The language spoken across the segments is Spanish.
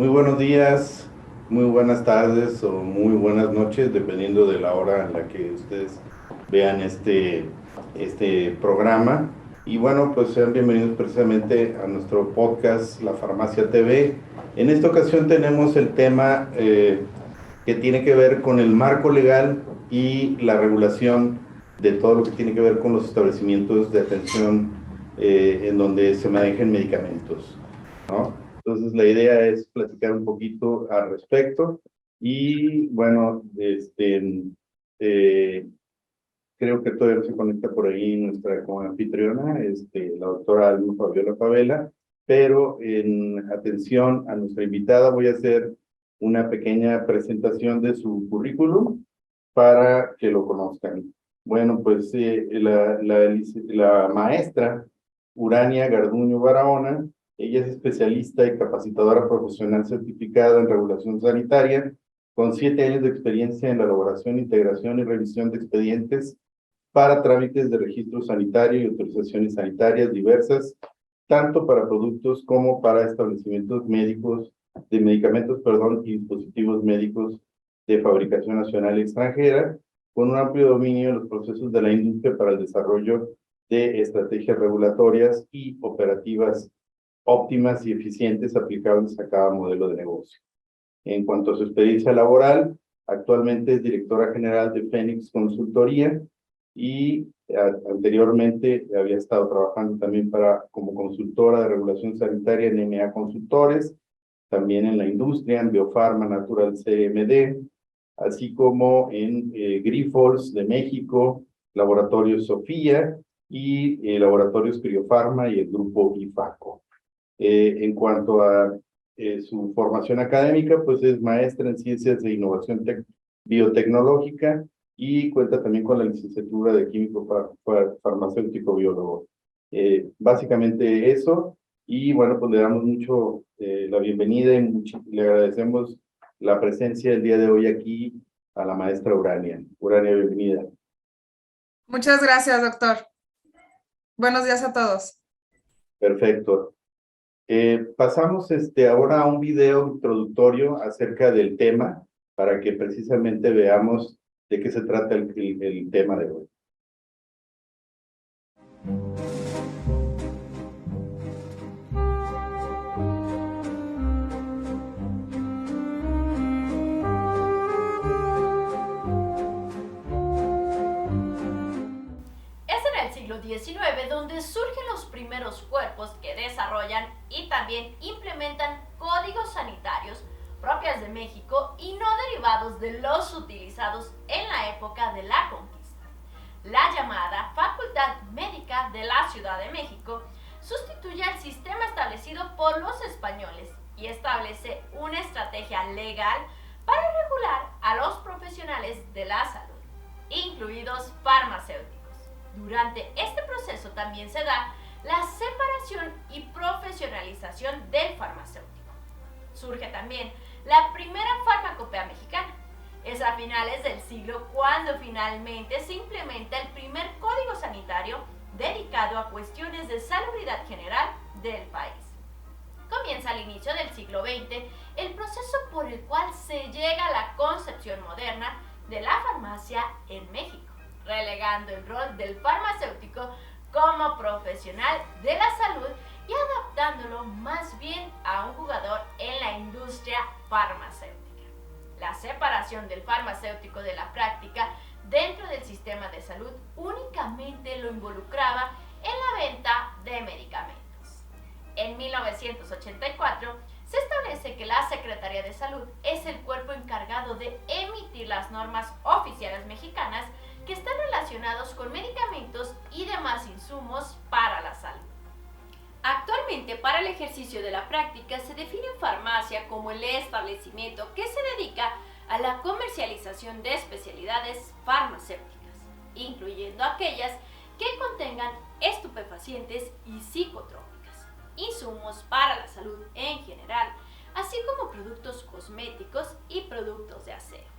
Muy buenos días, muy buenas tardes o muy buenas noches, dependiendo de la hora en la que ustedes vean este programa. Y bueno, pues sean bienvenidos precisamente a nuestro podcast La Farmacia TV. En esta ocasión tenemos el tema que tiene que ver con el marco legal y la regulación de todo lo que tiene que ver con los establecimientos de atención en donde se manejan medicamentos, ¿no? Entonces, la idea es platicar un poquito al respecto y, bueno, eh, creo que todavía no se conecta por ahí nuestra anfitriona, la doctora Alma Fabiola Favela, pero en atención a nuestra invitada voy a hacer una pequeña presentación de su currículum para que lo conozcan. Bueno, pues la maestra Urania Garduño Barahona, ella es especialista y capacitadora profesional certificada en regulación sanitaria, con 7 años de experiencia en la elaboración, integración y revisión de expedientes para trámites de registro sanitario y autorizaciones sanitarias diversas, tanto para productos como para establecimientos médicos, de medicamentos, perdón, y dispositivos médicos de fabricación nacional y extranjera, con un amplio dominio en los procesos de la industria para el desarrollo de estrategias regulatorias y operativas óptimas y eficientes aplicables a cada modelo de negocio. En cuanto a su experiencia laboral, actualmente es directora general de Fénix Consultoría y anteriormente había estado trabajando también como consultora de regulación sanitaria en MA Consultores, también en la industria, en Biofarma Natural CMD, así como en Grifols de México, Laboratorios Sofía y Laboratorios Criofarma y el grupo IFACO. En cuanto a su formación académica, pues es maestra en Ciencias de Innovación Biotecnológica y cuenta también con la licenciatura de Químico Farmacéutico Biólogo. Básicamente eso, y bueno, pues le damos mucho la bienvenida y le agradecemos la presencia el día de hoy aquí a la maestra Urania. Urania, bienvenida. Muchas gracias, doctor. Buenos días a todos. Perfecto. Pasamos ahora a un video introductorio acerca del tema para que precisamente veamos de qué se trata el tema de hoy. Es en el siglo XIX donde surgen los primeros cuerpos que desarrollan y también implementan códigos sanitarios propios de México y no derivados de los utilizados en la época de la conquista. La llamada Facultad Médica de la Ciudad de México sustituye al sistema establecido por los españoles y establece una estrategia legal para regular a los profesionales de la salud, incluidos farmacéuticos. Durante este proceso también se da la separación y profesionalización del farmacéutico. Surge también la primera farmacopea mexicana. Es a finales del siglo cuando finalmente se implementa el primer código sanitario dedicado a cuestiones de salubridad general del país. Comienza al inicio del siglo XX el proceso por el cual se llega a la concepción moderna de la farmacia en México, relegando el rol del farmacéutico como profesional de la salud y adaptándolo más bien a un jugador en la industria farmacéutica. La separación del farmacéutico de la práctica dentro del sistema de salud únicamente lo involucraba en la venta de medicamentos. En 1984 se establece que la Secretaría de Salud es el cuerpo encargado de emitir las normas oficiales mexicanas que están relacionados con medicamentos y demás insumos para la salud. Actualmente, para el ejercicio de la práctica se define farmacia como el establecimiento que se dedica a la comercialización de especialidades farmacéuticas, incluyendo aquellas que contengan estupefacientes y psicotrópicas, insumos para la salud en general, así como productos cosméticos y productos de aseo.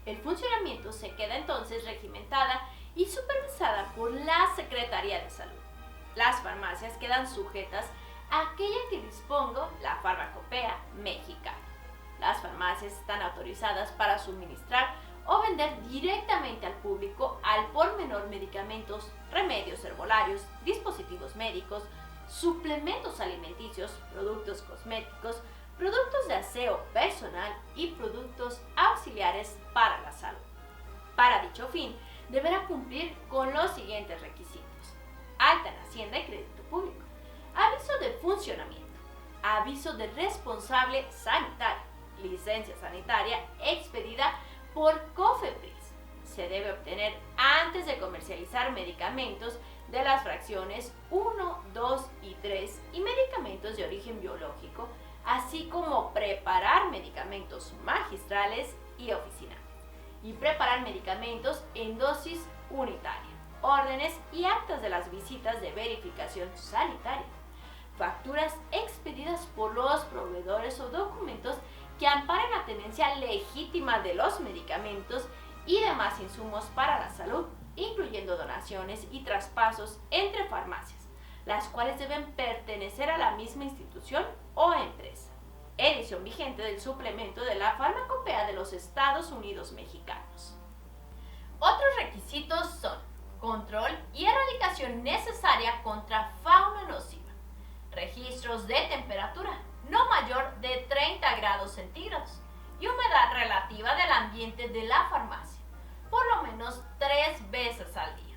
El funcionamiento se queda entonces regimentada y supervisada por la Secretaría de Salud. Las farmacias quedan sujetas a aquella que disponga la farmacopea mexicana. farmacias están autorizadas para suministrar o vender directamente al público al por menor medicamentos, remedios herbolarios, dispositivos médicos, suplementos alimenticios, productos cosméticos, productos de aseo personal y productos auxiliares para la salud. Para dicho fin, deberá cumplir con los siguientes requisitos: alta en Hacienda y crédito público, aviso de funcionamiento, aviso de responsable sanitario, licencia sanitaria expedida por COFEPRIS. Se debe obtener antes de comercializar medicamentos de las fracciones 1, 2 y 3 y medicamentos de origen biológico, así como preparar medicamentos magistrales y oficinales, y preparar medicamentos en dosis unitaria, órdenes y actas de las visitas de verificación sanitaria, facturas expedidas por los proveedores o documentos que amparen la tenencia legítima de los medicamentos y demás insumos para la salud, incluyendo donaciones y traspasos entre farmacias, las cuales deben pertenecer a la misma institución o empresa. Edición vigente del suplemento de la Farmacopea de los Estados Unidos mexicanos. Otros requisitos son control y erradicación necesaria contra fauna nociva, registros de temperatura no mayor de 30 grados centígrados y humedad relativa del ambiente de la farmacia, por lo menos 3 veces al día.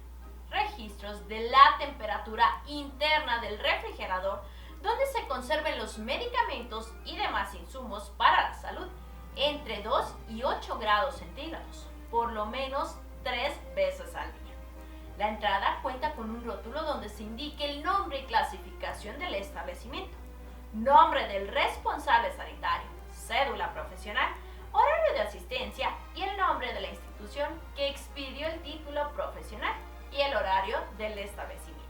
Registros de la temperatura interna del refrigerador donde se conserven los medicamentos y demás insumos para la salud entre 2 y 8 grados centígrados, por lo menos 3 veces al día. La entrada cuenta con un rótulo donde se indique el nombre y clasificación del establecimiento, nombre del responsable sanitario, cédula profesional, horario de asistencia y el nombre de la institución que expidió el título profesional y el horario del establecimiento.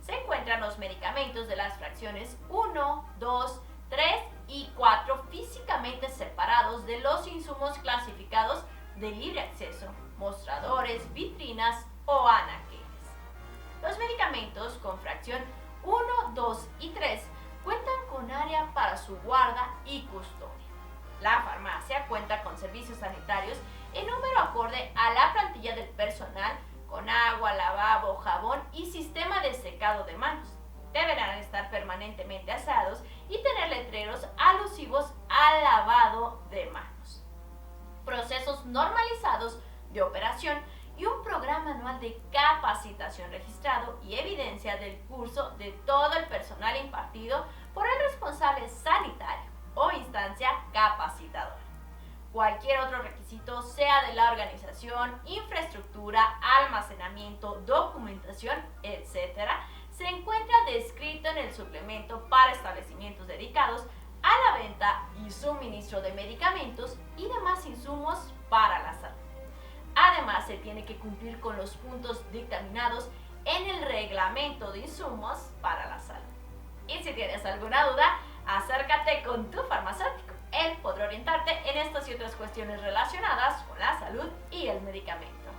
Se encuentran los medicamentos de las fracciones 1, 2, 3 y 4 físicamente separados de los insumos clasificados de libre acceso, mostradores, vitrinas o anaqueles. Los medicamentos con fracción 1, 2 y 3 cuentan con área para su guarda y custodia. La farmacia cuenta con servicios sanitarios en número acorde a la plantilla del personal, con agua, lavabo, jabón y sistema de secado de manos. Deberán estar permanentemente aseados y tener letreros alusivos al lavado de manos. Procesos normalizados de operación y un programa anual de capacitación registrado y evidencia del curso de todo el personal impartido por el responsable sanitario o instancia capacitadora. Cualquier otro requisito, sea de la organización, infraestructura, almacenamiento, documentación, etc., se encuentra descrito en el suplemento para establecimientos dedicados a la venta y suministro de medicamentos y demás insumos para la salud. Además, se tiene que cumplir con los puntos dictaminados en el reglamento de insumos para la salud. Y si tienes alguna duda, acércate con tu farmacéutico. Él podrá orientarte en estas y otras cuestiones relacionadas con la salud y el medicamento.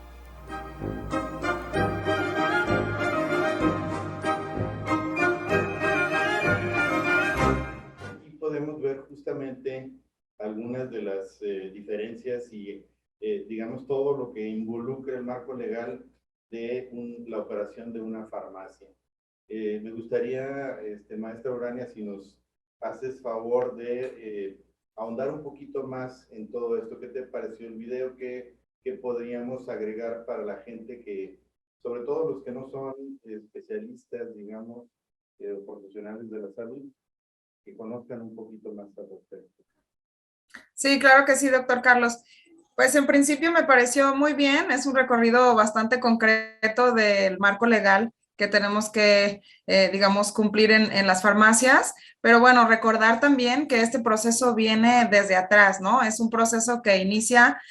Aquí podemos ver justamente algunas de las diferencias y digamos todo lo que involucra el marco legal de la operación de una farmacia. Me gustaría, maestra Urania, si nos haces favor de ahondar un poquito más en todo esto. ¿Qué te pareció el video? ¿Qué podríamos agregar para la gente que, sobre todo los que no son especialistas, digamos, profesionales de la salud, que conozcan un poquito más al respecto? Sí, claro que sí, doctor Carlos. Pues en principio me pareció muy bien, es un recorrido bastante concreto del marco legal que tenemos que, digamos, cumplir en las farmacias, pero bueno, recordar también que este proceso viene desde atrás, ¿no? Es un proceso que inicia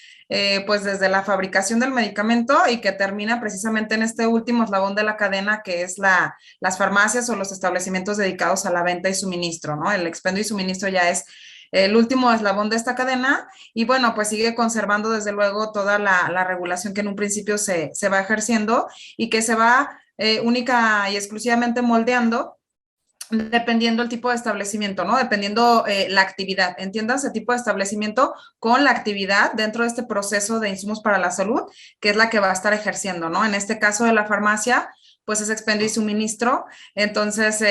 pues desde la fabricación del medicamento y que termina precisamente en este último eslabón de la cadena que es las farmacias o los establecimientos dedicados a la venta y suministro, ¿no? El expendio y suministro ya es el último eslabón de esta cadena y bueno, pues sigue conservando desde luego toda la regulación que en un principio se va ejerciendo y que se va única y exclusivamente moldeando dependiendo el tipo de establecimiento, ¿no? Dependiendo la actividad. Entiendas el tipo de establecimiento con la actividad dentro de este proceso de insumos para la salud, que es la que va a estar ejerciendo, ¿no? En este caso de la farmacia, pues es expendio y suministro, entonces,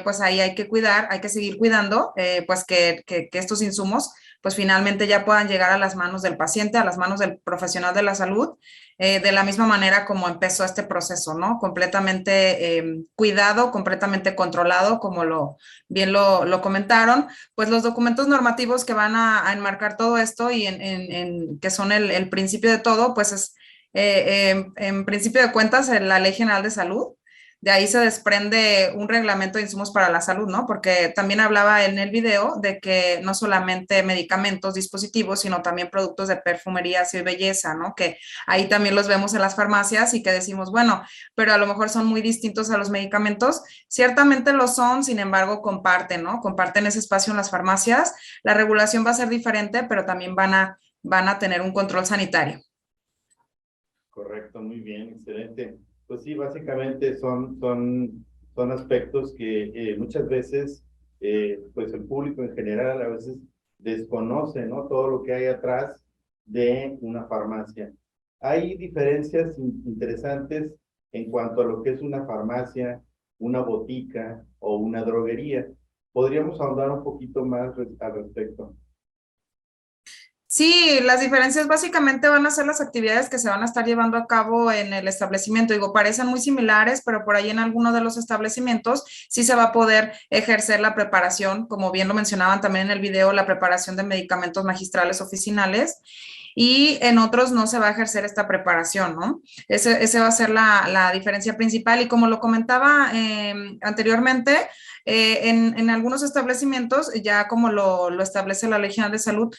pues ahí hay que cuidar, hay que seguir cuidando, pues que estos insumos, pues finalmente ya puedan llegar a las manos del paciente, a las manos del profesional de la salud, de la misma manera como empezó este proceso, ¿no? Completamente cuidado, completamente controlado, como bien lo comentaron, pues los documentos normativos que van a enmarcar todo esto y que son el principio de todo, pues es, en principio de cuentas, la Ley General de Salud. De ahí se desprende un reglamento de insumos para la salud, ¿no? Porque también hablaba en el video de que no solamente medicamentos, dispositivos, sino también productos de perfumería y belleza, ¿no? Que ahí también los vemos en las farmacias y que decimos, bueno, pero a lo mejor son muy distintos a los medicamentos. Ciertamente lo son, sin embargo, comparten, ¿no? Comparten ese espacio en las farmacias. La regulación va a ser diferente, pero también van a tener un control sanitario. Correcto, muy bien, excelente. Pues sí, básicamente son aspectos que muchas veces, pues el público en general a veces desconoce, ¿no? Todo lo que hay atrás de una farmacia. Hay diferencias interesantes en cuanto a lo que es una farmacia, una botica o una droguería. ¿Podríamos ahondar un poquito más al respecto? Sí, las diferencias básicamente van a ser las actividades que se van a estar llevando a cabo en el establecimiento. Digo, parecen muy similares, pero por ahí en alguno de los establecimientos sí se va a poder ejercer la preparación, como bien lo mencionaban también en el video, la preparación de medicamentos magistrales oficinales. Y en otros no se va a ejercer esta preparación, ¿no? Ese va a ser la diferencia principal. Y como lo comentaba anteriormente, en algunos establecimientos, ya como lo establece la Ley General de Salud,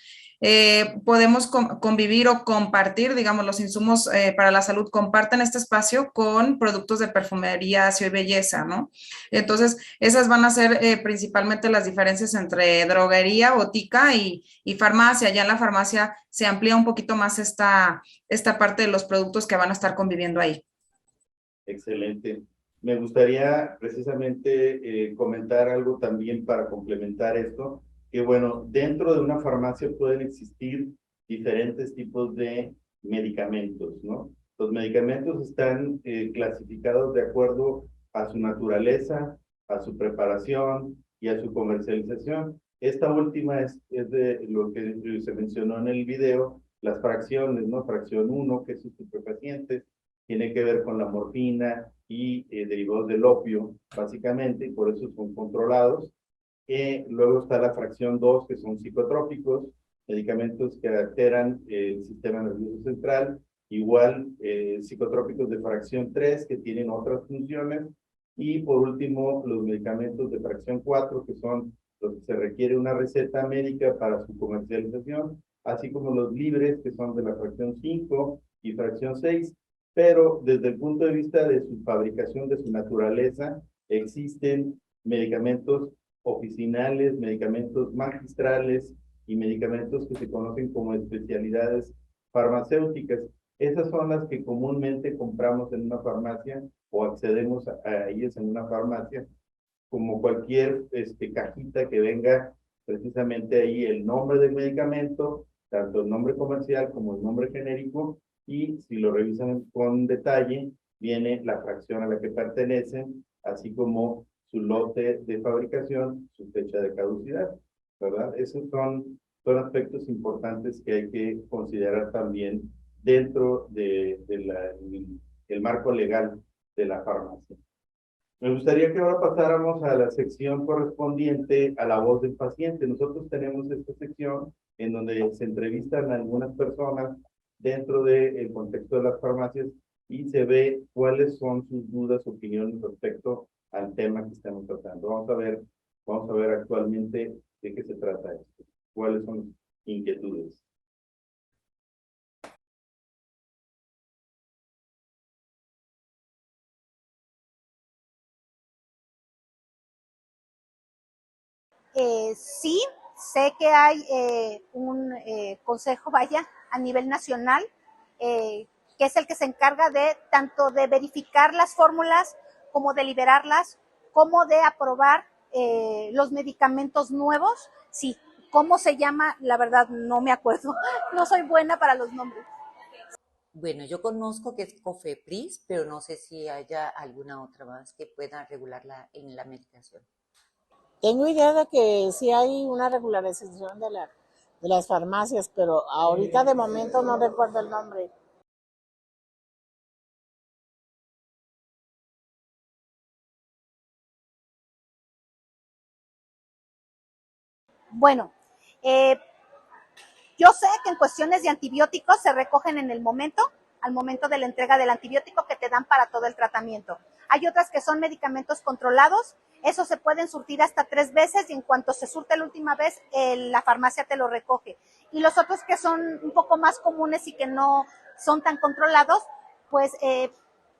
podemos convivir o compartir, digamos, los insumos para la salud comparten este espacio con productos de perfumería, aseo y belleza, ¿no? Entonces, esas van a ser principalmente las diferencias entre droguería, botica y farmacia. Ya en la farmacia se amplía un poquito más esta parte de los productos que van a estar conviviendo ahí. Excelente. Me gustaría precisamente comentar algo también para complementar esto, que bueno, dentro de una farmacia pueden existir diferentes tipos de medicamentos, ¿no? Los medicamentos están clasificados de acuerdo a su naturaleza, a su preparación y a su comercialización. Esta última es de lo que se mencionó en el video, las fracciones, ¿no? Fracción 1, que es estupefacientes, tiene que ver con la morfina y derivados del opio, básicamente, y por eso son controlados. Luego está la fracción 2, que son psicotrópicos, medicamentos que alteran el sistema nervioso central, igual psicotrópicos de fracción 3, que tienen otras funciones, y por último, los medicamentos de fracción 4, que son los que se requiere una receta médica para su comercialización, así como los libres, que son de la fracción 5 y fracción 6, pero desde el punto de vista de su fabricación, de su naturaleza, existen medicamentos oficinales, medicamentos magistrales y medicamentos que se conocen como especialidades farmacéuticas. Esas son las que comúnmente compramos en una farmacia o accedemos a ellas en una farmacia, como cualquier cajita que venga precisamente ahí el nombre del medicamento, tanto el nombre comercial como el nombre genérico, y si lo revisan con detalle, viene la fracción a la que pertenecen, así como su lote de fabricación, su fecha de caducidad, ¿verdad? Esos son aspectos importantes que hay que considerar también dentro del marco legal de la farmacia. Me gustaría que ahora pasáramos a la sección correspondiente a la voz del paciente. Nosotros tenemos esta sección en donde se entrevistan a algunas personas dentro del contexto de las farmacias y se ve cuáles son sus dudas, opiniones respecto al tema que estamos tratando. Vamos a ver actualmente de qué se trata esto, cuáles son las inquietudes. Sí, sé que hay un consejo, vaya, a nivel nacional, que es el que se encarga de tanto de verificar las fórmulas como de liberarlas, como de aprobar los medicamentos nuevos, sí. ¿Cómo se llama? La verdad no me acuerdo, no soy buena para los nombres. Bueno, yo conozco que es Cofepris, pero no sé si haya alguna otra más que pueda regularla en la medicación. Tengo idea de que sí hay una regularización de las farmacias, pero ahorita de momento no recuerdo el nombre. Bueno, yo sé que en cuestiones de antibióticos se recogen en el momento, al momento de la entrega del antibiótico que te dan para todo el tratamiento. Hay otras que son medicamentos controlados, esos se pueden surtir hasta 3 veces y en cuanto se surte la última vez, la farmacia te lo recoge. Y los otros que son un poco más comunes y que no son tan controlados, pues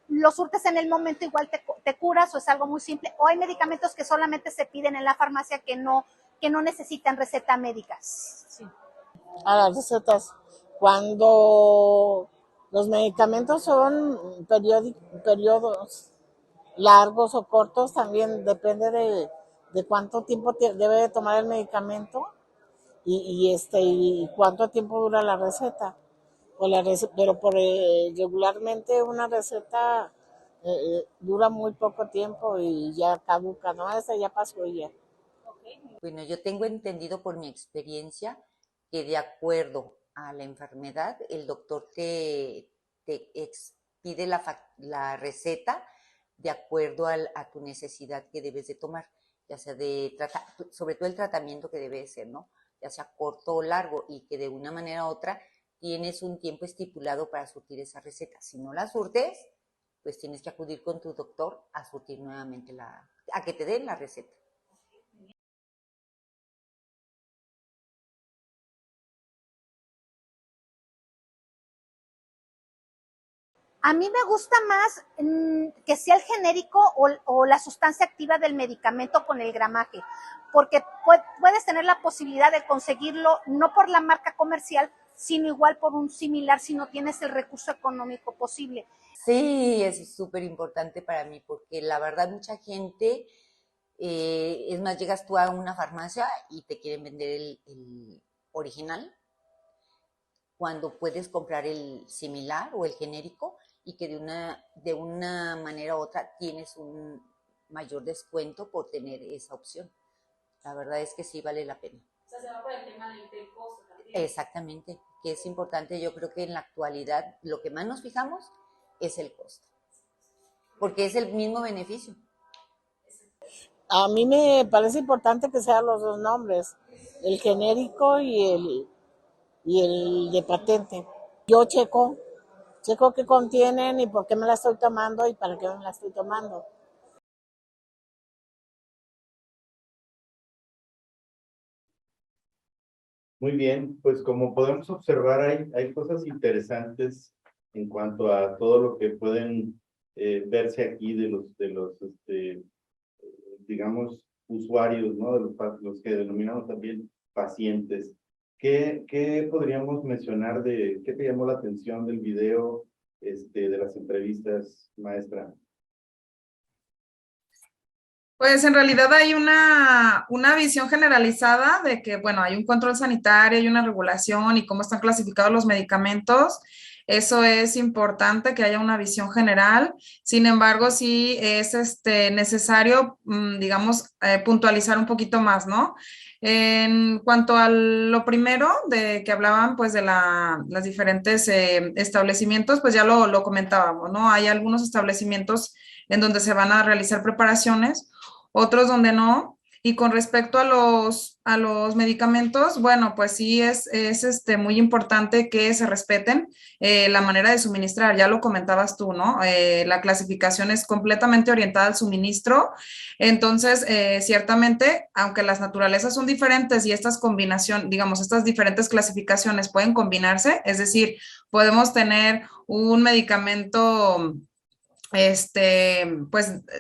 los surtes en el momento, igual te curas o es algo muy simple. O hay medicamentos que solamente se piden en la farmacia que no necesitan receta médica. Sí. A las recetas, cuando los medicamentos son periodos largos o cortos, también depende de cuánto tiempo debe de tomar el medicamento y cuánto tiempo dura la receta. Pero regularmente una receta dura muy poco tiempo y ya caduca, ¿no? Esa ya pasó ya. Bueno, yo tengo entendido por mi experiencia que de acuerdo a la enfermedad, el doctor te expide la receta de acuerdo a tu necesidad que debes de tomar, ya sea sobre todo el tratamiento que debe de ser, ¿no? Ya sea corto o largo, y que de una manera u otra tienes un tiempo estipulado para surtir esa receta. Si no la surtes, pues tienes que acudir con tu doctor a surtir nuevamente a que te den la receta. A mí me gusta más que sea el genérico o la sustancia activa del medicamento con el gramaje, porque puedes tener la posibilidad de conseguirlo no por la marca comercial, sino igual por un similar si no tienes el recurso económico posible. Sí, eso es súper importante para mí, porque la verdad mucha gente, es más, llegas tú a una farmacia y te quieren vender el original, cuando puedes comprar el similar o el genérico, y que de una manera u otra tienes un mayor descuento por tener esa opción. La verdad es que sí vale la pena. O sea, se va por el tema del costo también. Exactamente, que es importante. Yo creo que en la actualidad lo que más nos fijamos es el costo, porque es el mismo beneficio. A mí me parece importante que sean los dos nombres, el genérico y el de patente. Yo checo qué contienen y por qué me la estoy tomando y para qué me la estoy tomando. Muy bien, pues como podemos observar, hay cosas interesantes en cuanto a todo lo que pueden verse aquí de los digamos, usuarios, ¿no? De los que denominamos también pacientes. ¿Qué podríamos mencionar qué te llamó la atención del video, de las entrevistas, maestra? Pues en realidad hay una visión generalizada de que, bueno, hay un control sanitario, hay una regulación y cómo están clasificados los medicamentos. Eso es importante, que haya una visión general. Sin embargo, sí es necesario, digamos, puntualizar un poquito más, ¿no? En cuanto a lo primero de que hablaban, pues, de las diferentes establecimientos, pues ya lo comentábamos, ¿no? Hay algunos establecimientos en donde se van a realizar preparaciones, otros donde no. Y con respecto a los medicamentos, bueno, pues sí es muy importante que se respeten la manera de suministrar. Ya lo comentabas tú, ¿no? La clasificación es completamente orientada al suministro. Entonces, ciertamente, aunque las naturalezas son diferentes y estas diferentes clasificaciones pueden combinarse, es decir, podemos tener un medicamento pues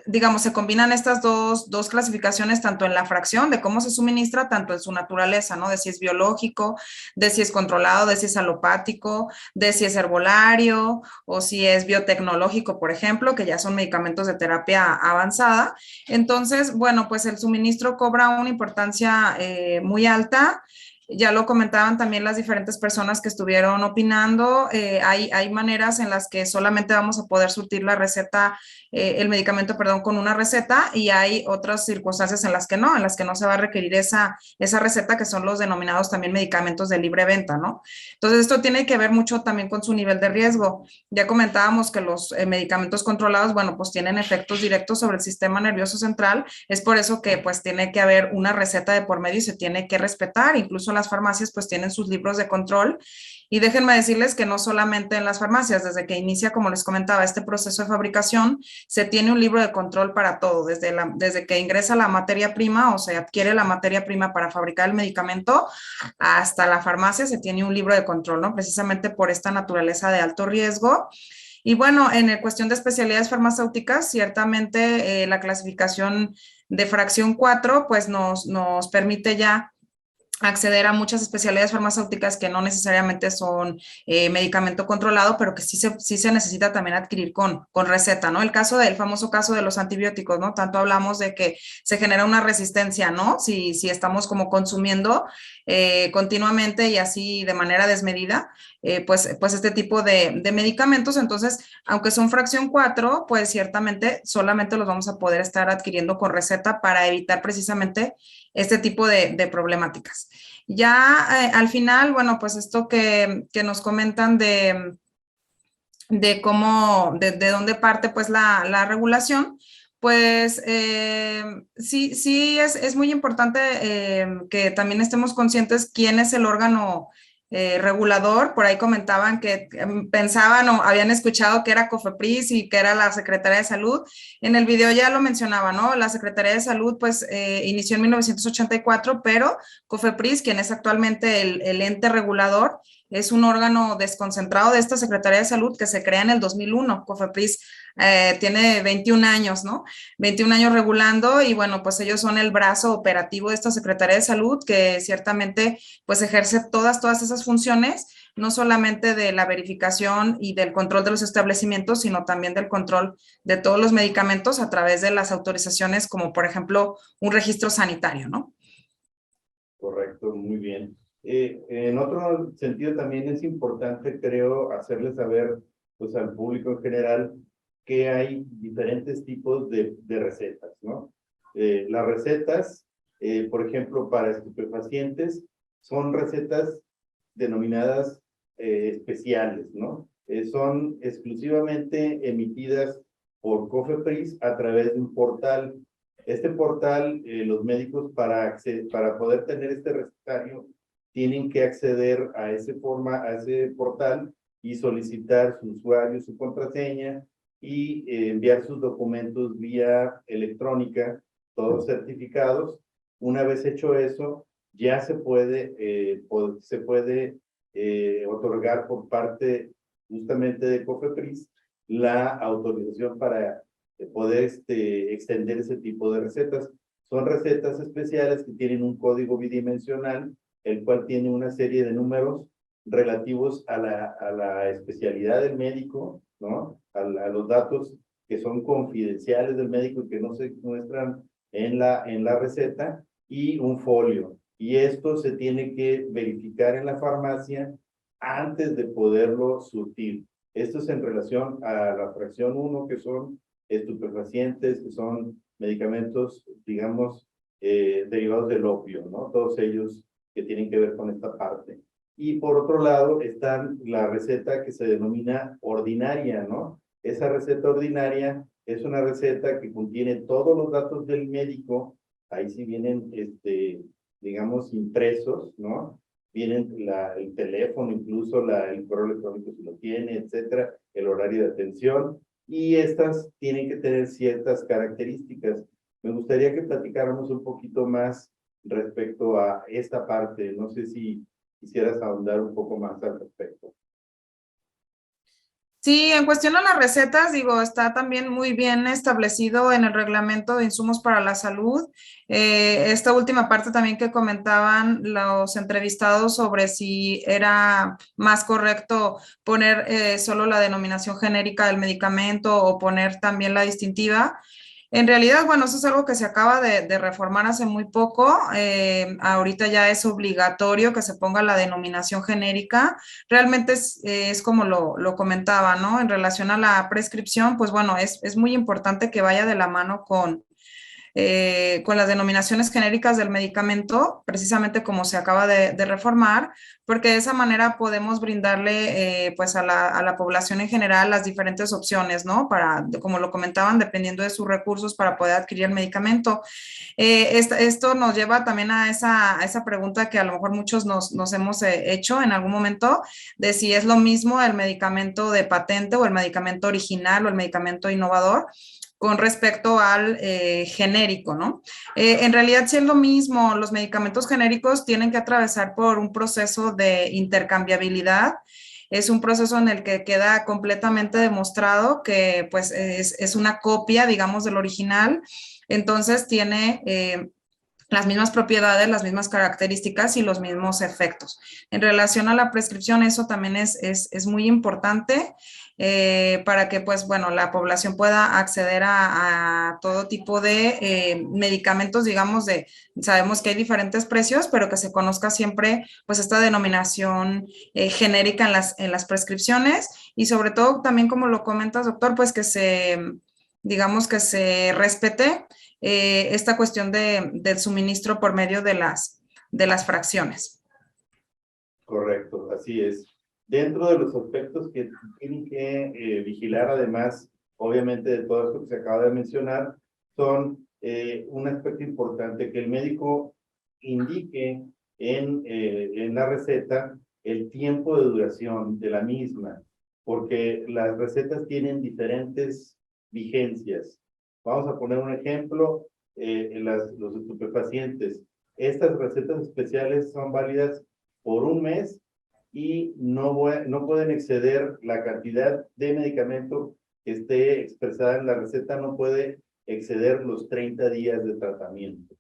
digamos, se combinan estas dos clasificaciones, tanto en la fracción de cómo se suministra, tanto en su naturaleza, ¿no? De si es biológico, de si es controlado, de si es alopático, de si es herbolario o si es biotecnológico, por ejemplo, que ya son medicamentos de terapia avanzada. Entonces, bueno, pues el suministro cobra una importancia muy alta. Ya lo comentaban también las diferentes personas que estuvieron opinando. Hay maneras en las que solamente vamos a poder surtir la receta, el medicamento, perdón, con una receta, y hay otras circunstancias en las que no se va a requerir esa receta, que son los denominados también medicamentos de libre venta, ¿no? Entonces, esto tiene que ver mucho también con su nivel de riesgo. Ya comentábamos que los medicamentos controlados, bueno, pues tienen efectos directos sobre el sistema nervioso central. Es por eso que pues tiene que haber una receta de por medio y se tiene que respetar. Incluso las farmacias pues tienen sus libros de control. Y déjenme decirles que no solamente en las farmacias, desde que inicia, como les comentaba, este proceso de fabricación, se tiene un libro de control para todo, desde que ingresa la materia prima o se adquiere la materia prima para fabricar el medicamento, hasta la farmacia se tiene un libro de control, ¿no? Precisamente por esta naturaleza de alto riesgo. Y bueno, en cuestión de especialidades farmacéuticas, ciertamente la clasificación de fracción 4 pues nos permite ya acceder a muchas especialidades farmacéuticas que no necesariamente son medicamento controlado, pero que sí se necesita también adquirir con receta, ¿no? El famoso caso de los antibióticos, ¿no? Tanto hablamos de que se genera una resistencia, ¿no? Si estamos como consumiendo continuamente y así de manera desmedida, pues este tipo de medicamentos. Entonces, aunque son fracción 4, pues ciertamente solamente los vamos a poder estar adquiriendo con receta para evitar precisamente este tipo de problemáticas. Ya al final, bueno, pues esto que nos comentan de cómo, de dónde parte pues la regulación, pues sí es muy importante que también estemos conscientes quién es el órgano regulador. Por ahí comentaban que pensaban o habían escuchado que era COFEPRIS y que era la Secretaría de Salud. En el video ya lo mencionaba, ¿no? La Secretaría de Salud pues inició en 1984, pero COFEPRIS, quien es actualmente el ente regulador, es un órgano desconcentrado de esta Secretaría de Salud que se crea en el 2001. COFEPRIS tiene 21 años, ¿no? 21 años regulando, y bueno, pues ellos son el brazo operativo de esta Secretaría de Salud, que ciertamente pues ejerce todas esas funciones, no solamente de la verificación y del control de los establecimientos, sino también del control de todos los medicamentos a través de las autorizaciones, como por ejemplo un registro sanitario, ¿no? Correcto, muy bien. En otro sentido también es importante, creo, hacerle saber pues, al público en general que hay diferentes tipos de recetas, ¿no? Las recetas, por ejemplo, para estupefacientes, son recetas denominadas especiales, ¿no? Son exclusivamente emitidas por COFEPRIS a través de un portal. Este portal, los médicos para poder tener este recetario tienen que acceder a ese portal y solicitar su usuario, su contraseña y enviar sus documentos vía electrónica, todos certificados. Una vez hecho eso, ya se puede otorgar por parte justamente de COFEPRIS la autorización para poder extender ese tipo de recetas. Son recetas especiales que tienen un código bidimensional, el cual tiene una serie de números relativos a la especialidad del médico, ¿no? A los datos que son confidenciales del médico y que no se muestran en la receta, y un folio. Y esto se tiene que verificar en la farmacia antes de poderlo surtir. Esto es en relación a la fracción 1, que son estupefacientes, que son medicamentos, digamos, derivados del opio, ¿no? Todos ellos que tienen que ver con esta parte. Y por otro lado está la receta que se denomina ordinaria, ¿no? Esa receta ordinaria es una receta que contiene todos los datos del médico. Ahí sí vienen, digamos, impresos, ¿no? Vienen el teléfono, incluso el correo electrónico si lo tiene, etcétera, el horario de atención, y estas tienen que tener ciertas características. Me gustaría que platicáramos un poquito más respecto a esta parte. No sé si quisieras ahondar un poco más al respecto. Sí, en cuestión a las recetas, digo, está también muy bien establecido en el reglamento de insumos para la salud. Esta última parte también que comentaban los entrevistados sobre si era más correcto poner solo la denominación genérica del medicamento o poner también la distintiva. En realidad, bueno, eso es algo que se acaba de reformar hace muy poco. Ahorita ya es obligatorio que se ponga la denominación genérica. Realmente es como lo comentaba, ¿no? En relación a la prescripción, pues bueno, es muy importante que vaya de la mano con las denominaciones genéricas del medicamento, precisamente como se acaba de reformar, porque de esa manera podemos brindarle pues a la población en general las diferentes opciones, ¿no? Para, como lo comentaban, dependiendo de sus recursos para poder adquirir el medicamento. Esto nos lleva también a esa pregunta que a lo mejor muchos nos hemos hecho en algún momento, de si es lo mismo el medicamento de patente o el medicamento original o el medicamento innovador con respecto al genérico, ¿no? En realidad sí es lo mismo, los medicamentos genéricos tienen que atravesar por un proceso de intercambiabilidad. Es un proceso en el que queda completamente demostrado que pues es una copia, digamos, del original. Entonces tiene las mismas propiedades, las mismas características y los mismos efectos. En relación a la prescripción, eso también es muy importante para que, pues, bueno, la población pueda acceder a todo tipo de medicamentos, digamos, sabemos que hay diferentes precios, pero que se conozca siempre, pues, esta denominación genérica en las prescripciones y sobre todo también, como lo comentas, doctor, pues digamos, que se respete esta cuestión del suministro por medio de las fracciones. Correcto, así es. Dentro de los aspectos que tienen que vigilar, además, obviamente, de todo esto que se acaba de mencionar, son un aspecto importante, que el médico indique en la receta el tiempo de duración de la misma, porque las recetas tienen diferentes vigencias. Vamos a poner un ejemplo, los estupefacientes. Estas recetas especiales son válidas por un mes y no pueden exceder la cantidad de medicamento que esté expresada en la receta, no puede exceder los 30 días de tratamiento.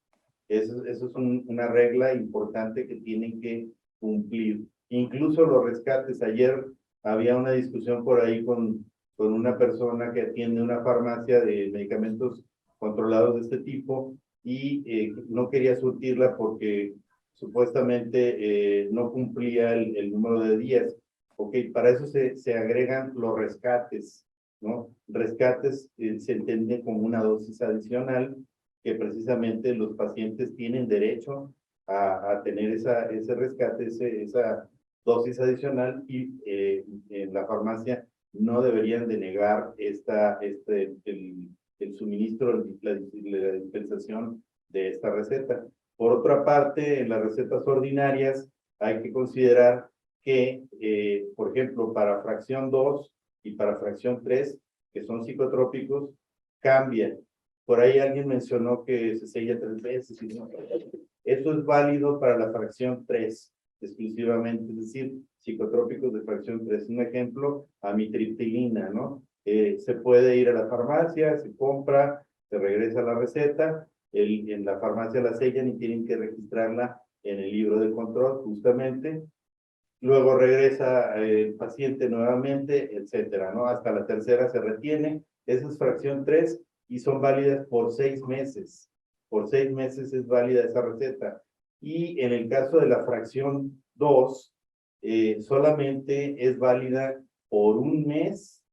Eso es una regla importante que tienen que cumplir. Incluso los rescates. Ayer había una discusión por ahí con una persona que atiende una farmacia de medicamentos controlados de este tipo y no quería surtirla porque supuestamente no cumplía el número de días. Ok, para eso se agregan los rescates, ¿no? Rescates se entiende como una dosis adicional que precisamente los pacientes tienen derecho a tener ese rescate, esa dosis adicional y en la farmacia no deberían de negar el suministro, la dispensación de esta receta. Por otra parte, en las recetas ordinarias hay que considerar que, por ejemplo, para fracción 2 y para fracción 3, que son psicotrópicos, cambian. Por ahí alguien mencionó que se sella 3 veces. Eso es válido para la fracción 3 exclusivamente, es decir, psicotrópicos de fracción 3. Un ejemplo, amitriptilina, ¿no? Se puede ir a la farmacia, se compra, se regresa la receta, en la farmacia la sellan y tienen que registrarla en el libro de control, justamente. Luego regresa el paciente nuevamente, etcétera, ¿no? Hasta la tercera se retiene. Esa es fracción 3 y son válidas por 6 meses. Por 6 meses es válida esa receta. Y en el caso de la fracción 2, solamente es válida por un mes,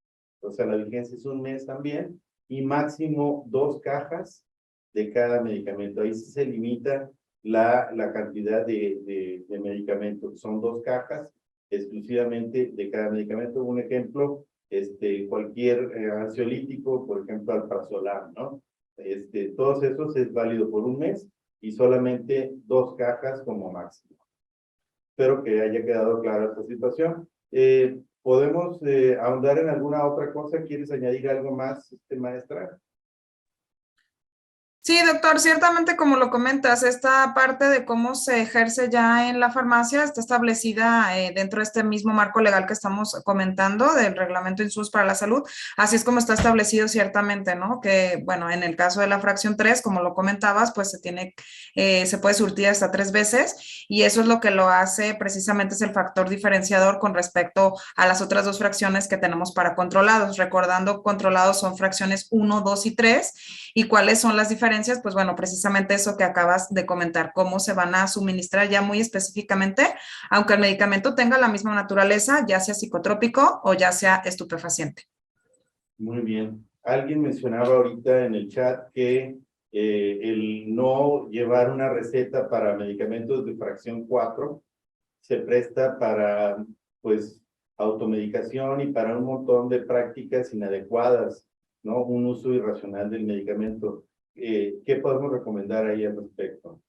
o sea, la vigencia es un mes también, y máximo 2 cajas de cada medicamento. Ahí sí se limita la cantidad de medicamentos. Son 2 cajas exclusivamente de cada medicamento. Un ejemplo, cualquier ansiolítico, por ejemplo, alprazolam, ¿no? Todos esos es válido por un mes y solamente 2 cajas como máximo. Espero que haya quedado clara esta situación. ¿Podemos ahondar en alguna otra cosa? ¿Quieres añadir algo más, maestra? Sí, doctor, ciertamente como lo comentas, esta parte de cómo se ejerce ya en la farmacia está establecida dentro de este mismo marco legal que estamos comentando del Reglamento de Insumos para la Salud. Así es como está establecido ciertamente, ¿no? Que, bueno, en el caso de la fracción 3, como lo comentabas, pues se puede surtir hasta 3 veces y eso es lo que lo hace precisamente, es el factor diferenciador con respecto a las otras 2 fracciones que tenemos para controlados. Recordando, controlados son fracciones 1, 2 y 3. ¿Y cuáles son las diferencias? Pues bueno, precisamente eso que acabas de comentar, cómo se van a suministrar ya muy específicamente, aunque el medicamento tenga la misma naturaleza, ya sea psicotrópico o ya sea estupefaciente. Muy bien. Alguien mencionaba ahorita en el chat que el no llevar una receta para medicamentos de fracción 4 se presta para, pues, automedicación y para un montón de prácticas inadecuadas, ¿no? Un uso irracional del medicamento. ¿Qué podemos recomendar ahí al respecto?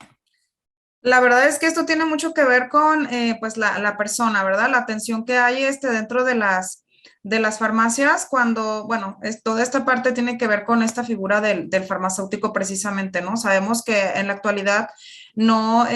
La verdad es que esto tiene mucho que ver con pues la persona, ¿verdad? La atención que hay dentro de las farmacias cuando, bueno, toda esta parte tiene que ver con esta figura del farmacéutico precisamente, ¿no? Sabemos que en la actualidad no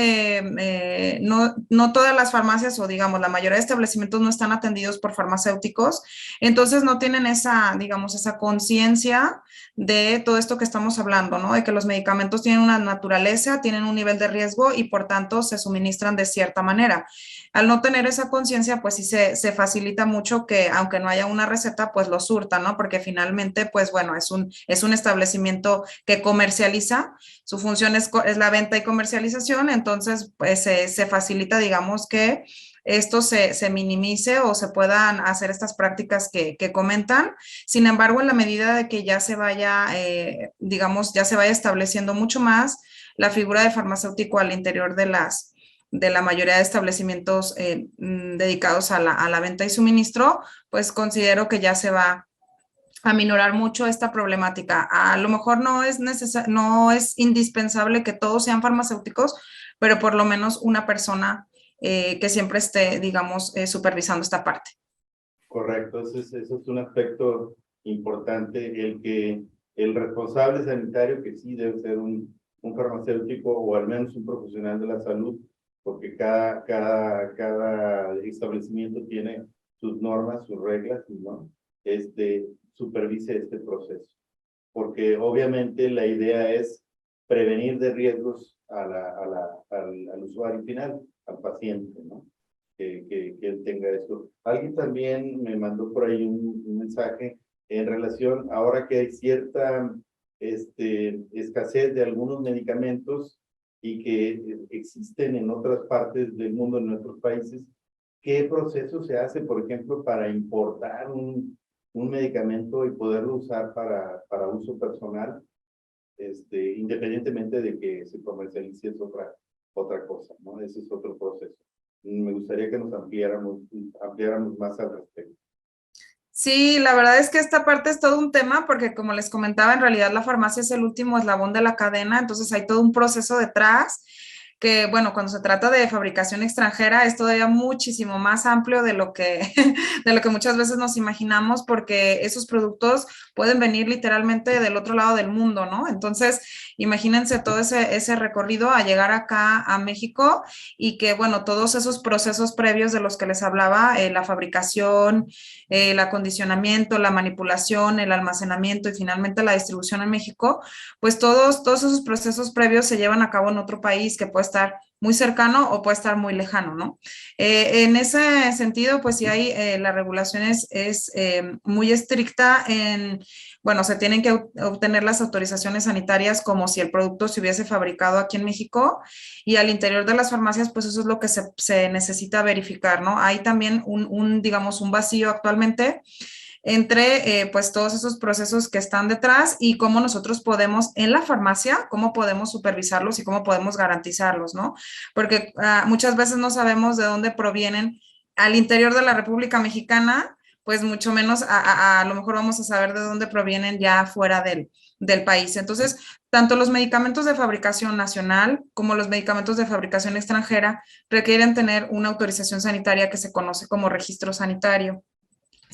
todas las farmacias o digamos la mayoría de establecimientos no están atendidos por farmacéuticos, entonces no tienen esa, digamos, esa conciencia de todo esto que estamos hablando, ¿no? De que los medicamentos tienen una naturaleza, tienen un nivel de riesgo y por tanto se suministran de cierta manera. Al no tener esa conciencia, pues sí se facilita mucho que aunque no haya una receta, pues lo surta, ¿no? Porque finalmente, pues bueno, es un establecimiento que comercializa, su función es la venta y comercialización, entonces pues se facilita, digamos, que esto se minimice o se puedan hacer estas prácticas que comentan. Sin embargo, en la medida de que ya se vaya, digamos, ya se vaya estableciendo mucho más la figura de farmacéutico al interior de la mayoría de establecimientos dedicados a la venta y suministro, pues considero que ya se va a minorar mucho esta problemática. A lo mejor no es indispensable que todos sean farmacéuticos, pero por lo menos una persona que siempre esté, digamos, supervisando esta parte. Correcto, ese es un aspecto importante, el que el responsable sanitario, que sí debe ser un farmacéutico o al menos un profesional de la salud, porque cada establecimiento tiene sus normas, sus reglas, ¿no? Supervise este proceso. Porque obviamente la idea es prevenir de riesgos al usuario final, al paciente, ¿no? Que él tenga esto. Alguien también me mandó por ahí un mensaje en relación, ahora que hay cierta escasez de algunos medicamentos y que existen en otras partes del mundo, en nuestros países, ¿qué proceso se hace, por ejemplo, para importar un medicamento y poderlo usar para uso personal, independientemente de que se comercialice es otra cosa, ¿no? Ese es otro proceso. Me gustaría que nos ampliáramos más al respecto. Sí, la verdad es que esta parte es todo un tema porque como les comentaba, en realidad la farmacia es el último eslabón de la cadena, entonces hay todo un proceso detrás que, bueno, cuando se trata de fabricación extranjera es todavía muchísimo más amplio de lo que, de lo que muchas veces nos imaginamos porque esos productos pueden venir literalmente del otro lado del mundo, ¿no? Entonces, imagínense todo ese recorrido a llegar acá a México y que, bueno, todos esos procesos previos de los que les hablaba, la fabricación, el acondicionamiento, la manipulación, el almacenamiento y finalmente la distribución en México, pues todos esos procesos previos se llevan a cabo en otro país que puede estar muy cercano o puede estar muy lejano, ¿no? En ese sentido, pues sí hay, la regulación es muy estricta bueno, se tienen que obtener las autorizaciones sanitarias como si el producto se hubiese fabricado aquí en México y al interior de las farmacias, pues eso es lo que se necesita verificar, ¿no? Hay también digamos, un vacío actualmente entre pues todos esos procesos que están detrás y cómo nosotros podemos en la farmacia, cómo podemos supervisarlos y cómo podemos garantizarlos, ¿no? Porque muchas veces no sabemos de dónde provienen al interior de la República Mexicana, pues mucho menos a lo mejor vamos a saber de dónde provienen ya fuera del país. Entonces, tanto los medicamentos de fabricación nacional como los medicamentos de fabricación extranjera requieren tener una autorización sanitaria que se conoce como registro sanitario.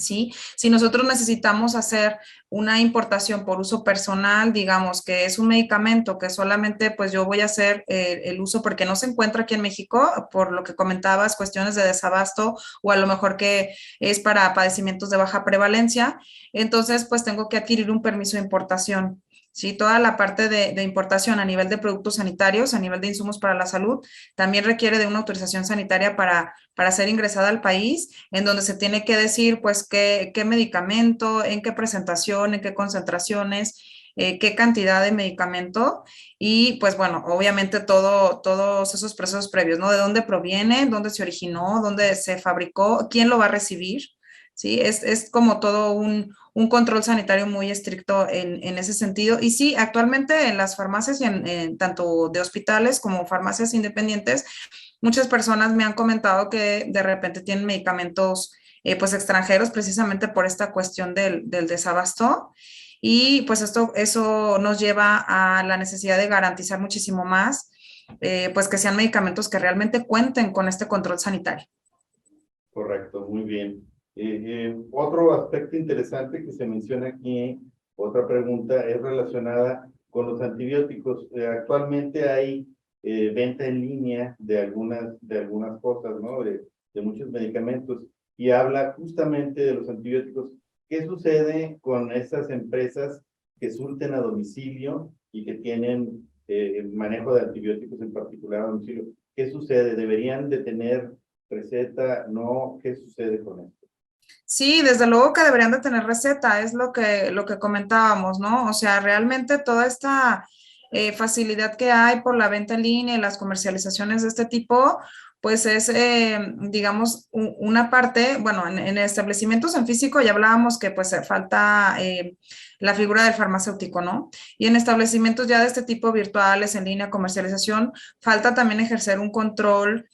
¿sí? Si nosotros necesitamos hacer una importación por uso personal, digamos que es un medicamento que solamente pues yo voy a hacer el uso porque no se encuentra aquí en México, por lo que comentabas, cuestiones de desabasto o a lo mejor que es para padecimientos de baja prevalencia, entonces pues tengo que adquirir un permiso de importación. Sí, toda la parte de importación a nivel de productos sanitarios, a nivel de insumos para la salud, también requiere de una autorización sanitaria para ser ingresada al país, en donde se tiene que decir, pues, qué medicamento, en qué presentación, en qué concentraciones, qué cantidad de medicamento y, pues, bueno, obviamente todos esos procesos previos, ¿no? De dónde proviene, dónde se originó, dónde se fabricó, quién lo va a recibir, ¿sí? Es como todo un control sanitario muy estricto en ese sentido. Y sí, actualmente en las farmacias, y tanto de hospitales como farmacias independientes, muchas personas me han comentado que de repente tienen medicamentos pues extranjeros precisamente por esta cuestión del desabasto. Y pues eso nos lleva a la necesidad de garantizar muchísimo más, pues que sean medicamentos que realmente cuenten con este control sanitario. Correcto, muy bien. Otro aspecto interesante que se menciona aquí, otra pregunta, es relacionada con los antibióticos. Actualmente hay venta en línea de algunas cosas, ¿no? De muchos medicamentos y habla justamente de los antibióticos. ¿Qué sucede con esas empresas que surten a domicilio y que tienen manejo de antibióticos en particular a domicilio? ¿Qué sucede? ¿Deberían de tener receta? ¿No? ¿Qué sucede con esto? Sí, desde luego que deberían de tener receta, es lo que comentábamos, ¿no? O sea, realmente toda esta facilidad que hay por la venta en línea y las comercializaciones de este tipo, pues es, digamos, una parte, bueno, en establecimientos en físico ya hablábamos que pues falta la figura del farmacéutico, ¿no? Y en establecimientos ya de este tipo virtuales, en línea, comercialización, falta también ejercer un control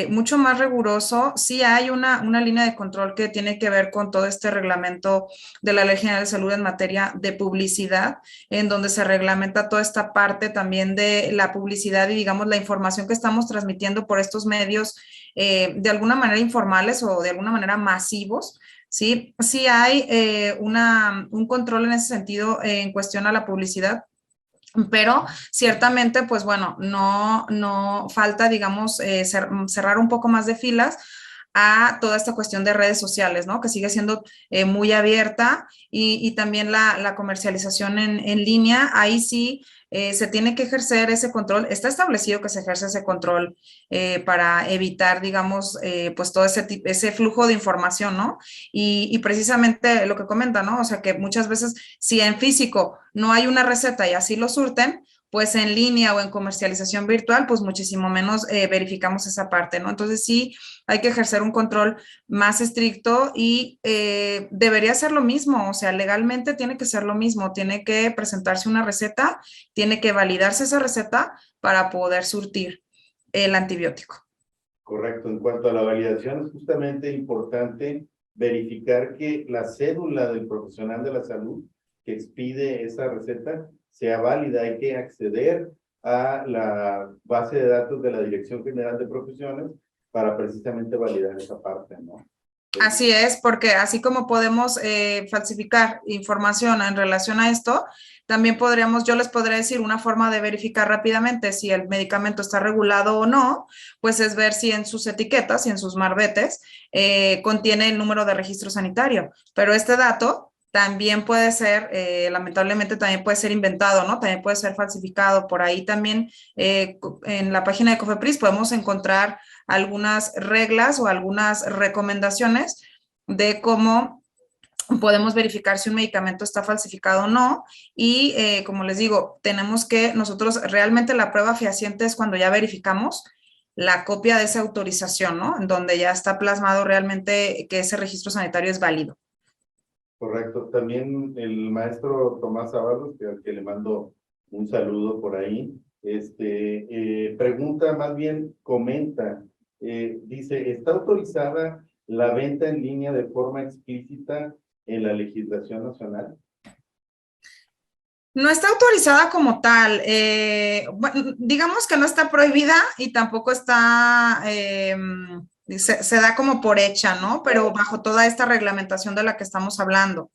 mucho más riguroso. Sí hay una línea de control que tiene que ver con todo este reglamento de la Ley General de Salud en materia de publicidad, en donde se reglamenta toda esta parte también de la publicidad y, digamos, la información que estamos transmitiendo por estos medios de alguna manera informales o de alguna manera masivos. Sí, sí hay un control en ese sentido en cuestión a la publicidad. Pero ciertamente, pues bueno, no falta, digamos, cerrar un poco más de filas a toda esta cuestión de redes sociales, ¿no? Que sigue siendo muy abierta y también la comercialización en línea, ahí sí se tiene que ejercer ese control, está establecido que se ejerce ese control para evitar, digamos, pues todo ese flujo de información, ¿no? Y precisamente lo que comenta, ¿no? O sea, que muchas veces si en físico no hay una receta y así lo surten, pues en línea o en comercialización virtual, pues muchísimo menos verificamos esa parte, ¿no? Entonces sí, hay que ejercer un control más estricto y debería ser lo mismo, o sea, legalmente tiene que ser lo mismo, tiene que presentarse una receta, tiene que validarse esa receta para poder surtir el antibiótico. Correcto. En cuanto a la validación, es justamente importante verificar que la cédula del profesional de la salud que expide esa receta sea válida. Hay que acceder a la base de datos de la Dirección General de Profesiones para precisamente validar esa parte, ¿no? Así es, porque así como podemos falsificar información en relación a esto, también yo les podría decir una forma de verificar rápidamente si el medicamento está regulado o no, pues es ver si en sus etiquetas y en sus marbetes contiene el número de registro sanitario. Pero este dato también puede ser, lamentablemente también puede ser inventado, ¿no? También puede ser falsificado. Por ahí también en la página de COFEPRIS podemos encontrar algunas reglas o algunas recomendaciones de cómo podemos verificar si un medicamento está falsificado o no. Y como les digo, tenemos que nosotros realmente la prueba fehaciente es cuando ya verificamos la copia de esa autorización, ¿no? En donde ya está plasmado realmente que ese registro sanitario es válido. Correcto. También el maestro Tomás Ábalos, al que le mando un saludo por ahí, pregunta, más bien comenta, dice, ¿está autorizada la venta en línea de forma explícita en la legislación nacional? No está autorizada como tal. Bueno, digamos que no está prohibida y tampoco está se da como por hecha, ¿no? Pero bajo toda esta reglamentación de la que estamos hablando.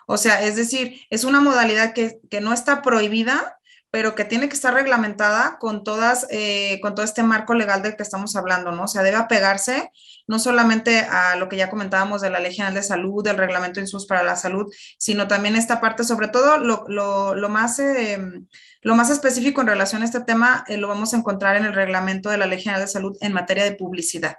O sea, es decir, es una modalidad que no está prohibida, pero que tiene que estar reglamentada con con todo este marco legal del que estamos hablando, ¿no? O sea, debe apegarse no solamente a lo que ya comentábamos de la Ley General de Salud, del Reglamento de Insumos para la Salud, sino también esta parte, sobre todo lo más específico en relación a este tema, lo vamos a encontrar en el reglamento de la Ley General de Salud en materia de publicidad.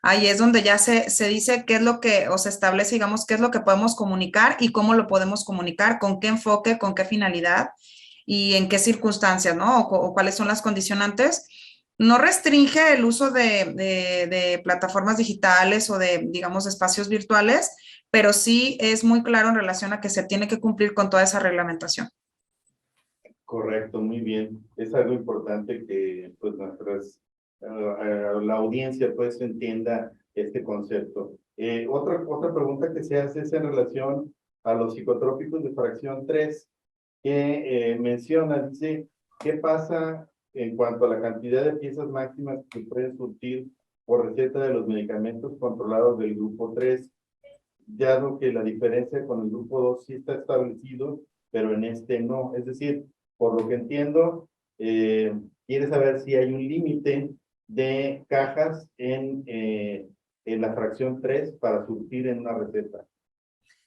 Ahí es donde ya se dice qué es lo que, o se establece, digamos, qué es lo que podemos comunicar y cómo lo podemos comunicar, con qué enfoque, con qué finalidad y en qué circunstancias, ¿no? O cuáles son las condicionantes. No restringe el uso de plataformas digitales o de, digamos, espacios virtuales, pero sí es muy claro en relación a que se tiene que cumplir con toda esa reglamentación. Correcto, muy bien. Es algo importante que pues la audiencia pues entienda este concepto. Otra pregunta que se hace es en relación a los psicotrópicos de fracción 3 que menciona, dice, ¿qué pasa en cuanto a la cantidad de piezas máximas que pueden surtir por receta de los medicamentos controlados del grupo 3? Ya lo que la diferencia con el grupo 2 sí está establecido, pero en este no. Es decir, por lo que entiendo, quiere saber si hay un límite de cajas en la fracción 3 para surtir en una receta.